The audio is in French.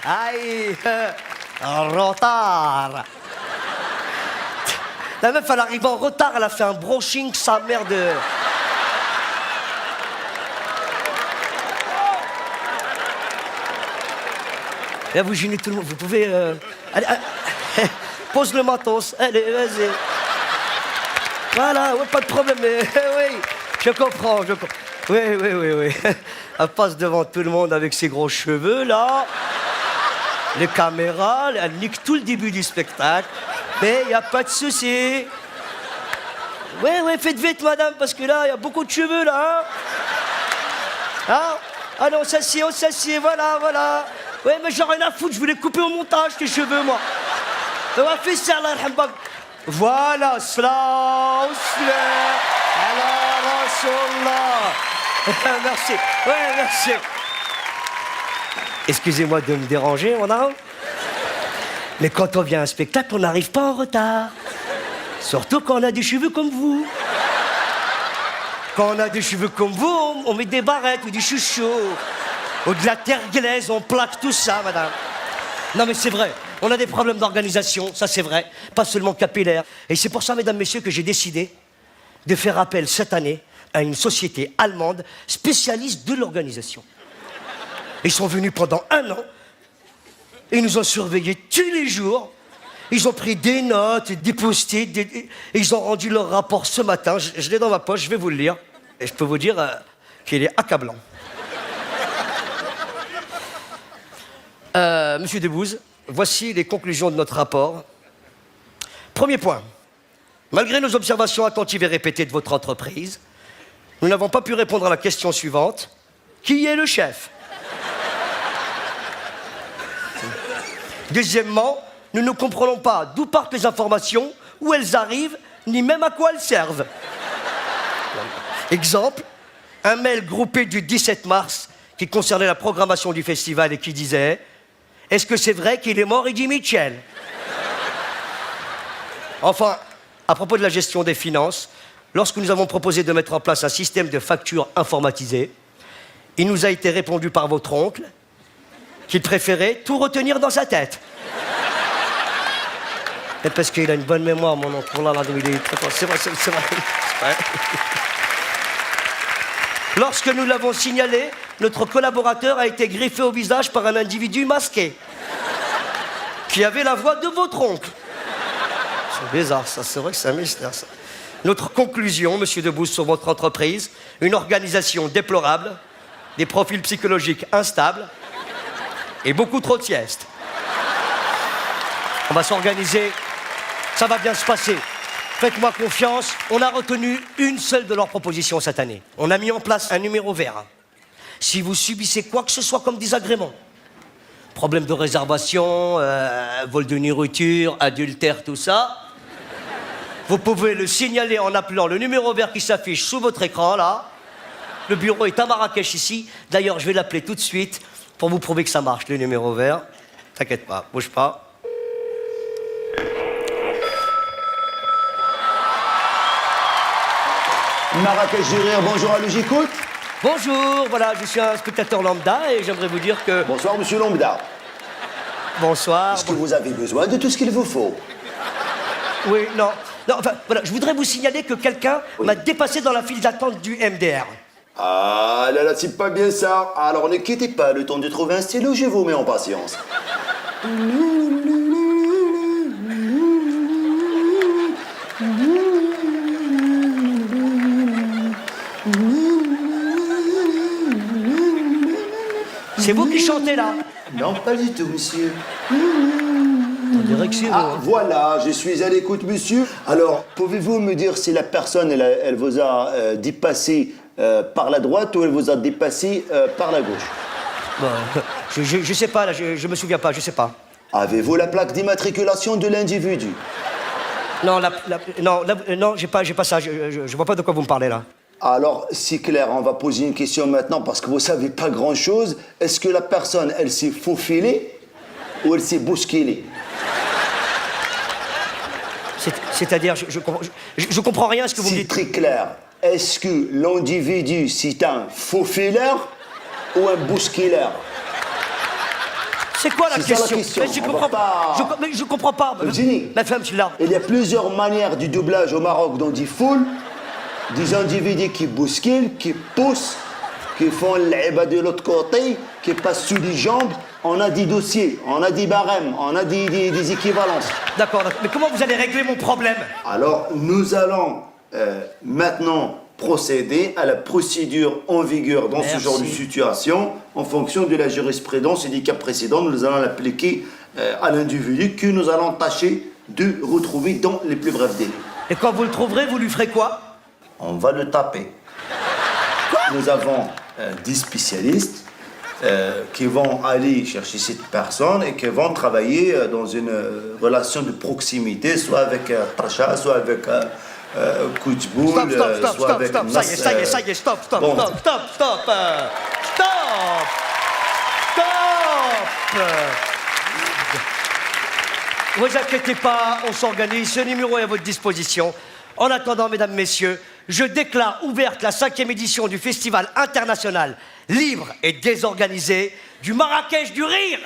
Aïe, en retard. La meuf, elle arrive en retard, elle a fait un brushing, sa mère de... Là, vous gênez tout le monde, vous pouvez... Allez, pose le matos, allez, vas-y. Voilà, ouais, pas de problème, mais oui, je comprends. Oui. Elle passe devant tout le monde avec ses gros cheveux, là. Les caméras, elle nique tout le début du spectacle. Mais il n'y a pas de souci. Oui, faites vite, madame, parce que là, il y a beaucoup de cheveux, là. Hein? Ah non, on s'assied, voilà. Ouais, mais j'ai rien à foutre, je voulais couper au montage, tes cheveux, moi. On va faire ça, là, voilà, salam, alors, Rasulallah. Merci, ouais, merci. Excusez-moi de me déranger, madame. Mais quand on vient à un spectacle, on n'arrive pas en retard. Surtout quand on a des cheveux comme vous. Quand on a des cheveux comme vous, on met des barrettes ou du chouchou. Ou de la terre glaise, on plaque tout ça, madame. Non, mais c'est vrai, on a des problèmes d'organisation, ça c'est vrai, pas seulement capillaire. Et c'est pour ça, mesdames, messieurs, que j'ai décidé de faire appel cette année à une société allemande spécialiste de l'organisation. Ils sont venus pendant 1 an, et ils nous ont surveillés tous les jours. Ils ont pris des notes, des post-it, et ils ont rendu leur rapport ce matin. Je l'ai dans ma poche, je vais vous le lire. Et je peux vous dire qu'il est accablant. Monsieur Debbouze, voici les conclusions de notre rapport. Premier point. Malgré nos observations attentives et répétées de votre entreprise, nous n'avons pas pu répondre à la question suivante. Qui est le chef? Deuxièmement, nous ne comprenons pas d'où partent les informations, où elles arrivent, ni même à quoi elles servent. Exemple, un mail groupé du 17 mars qui concernait la programmation du festival et qui disait « Est-ce que c'est vrai qu'il est mort, Eddie Mitchell ?» Enfin, à propos de la gestion des finances, lorsque nous avons proposé de mettre en place un système de factures informatisé, il nous a été répondu par votre oncle qu'il préférait tout retenir dans sa tête. Et parce qu'il a une bonne mémoire, mon oncle. C'est vrai. Lorsque nous l'avons signalé, notre collaborateur a été griffé au visage par un individu masqué qui avait la voix de votre oncle. C'est bizarre, ça. C'est vrai que c'est un mystère, ça. Notre conclusion, monsieur Debbouze, sur votre entreprise, une organisation déplorable, des profils psychologiques instables et beaucoup trop de siestes. On va s'organiser, ça va bien se passer. Faites-moi confiance, on a retenu une seule de leurs propositions cette année. On a mis en place un numéro vert. Si vous subissez quoi que ce soit comme désagrément, problème de réservation, vol de nourriture, adultère, tout ça, vous pouvez le signaler en appelant le numéro vert qui s'affiche sous votre écran, là. Le bureau est à Marrakech, ici. D'ailleurs, je vais l'appeler tout de suite pour vous prouver que ça marche, le numéro vert. T'inquiète pas, bouge pas. Marrakech du Rire, bonjour à nous, j'écoute. Bonjour, voilà, je suis un spectateur lambda et j'aimerais vous dire que... Bonsoir, monsieur Lambda. Bonsoir. Est-ce que vous avez besoin de tout ce qu'il vous faut? Oui, non, enfin, voilà, je voudrais vous signaler que quelqu'un m'a dépassé dans la file d'attente du MDR. Ah là, c'est pas bien ça. Alors ne quittez pas, le temps de trouver un stylo, je vous mets en patience. C'est vous qui chantez là? Non, pas du tout, monsieur. On dirait que c'est vous. Ah, voilà, je suis à l'écoute, monsieur. Alors, pouvez-vous me dire si la personne, elle vous a dépassé par la droite ou elle vous a dépassé par la gauche? Bon, je sais pas, là, je me souviens pas, je sais pas. Avez-vous la plaque d'immatriculation de l'individu? Non, non, j'ai pas ça, je vois pas de quoi vous me parlez là. Alors, c'est clair, on va poser une question maintenant parce que vous savez pas grand-chose. Est-ce que la personne, elle s'est faufilée ou elle s'est bousculée? C'est-à-dire, je comprends rien à ce que vous me C'est dites. très clair. Est-ce que l'individu, c'est un faufileur ou un bousculeur? C'est quoi la C'est ça question? la question. Mais je On comprends va pas- mais je comprends pas. Jenny. Ma femme, je suis là. Il y a plusieurs manières du doublage au Maroc dans des foules, des individus qui bousculent, qui poussent, qui font l'aiba de l'autre côté, qui passent sous les jambes. On a des dossiers, on a des barèmes, on a des équivalences. D'accord. Mais comment vous allez régler mon problème? Alors, nous allons maintenant procéder à la procédure en vigueur dans ce Merci. genre de situation. En fonction de la jurisprudence et des cas précédents, nous allons l'appliquer à l'individu que nous allons tâcher de retrouver dans les plus brefs délais. Et quand vous le trouverez, vous lui ferez quoi? On va le taper. Nous avons 10 spécialistes qui vont aller chercher cette personne et qui vont travailler dans une relation de proximité, soit avec Tracha, soit avec coup de boule, Stop, stop, stop, soit stop, avec stop. Ça y est, ça y est, ça y est, stop, stop, bon. stop, stop, stop, stop, stop. Vous inquiétez pas, on s'organise, ce numéro est à votre disposition. En attendant, mesdames, messieurs, je déclare ouverte la 5e édition du Festival international libre et désorganisé du Marrakech du Rire.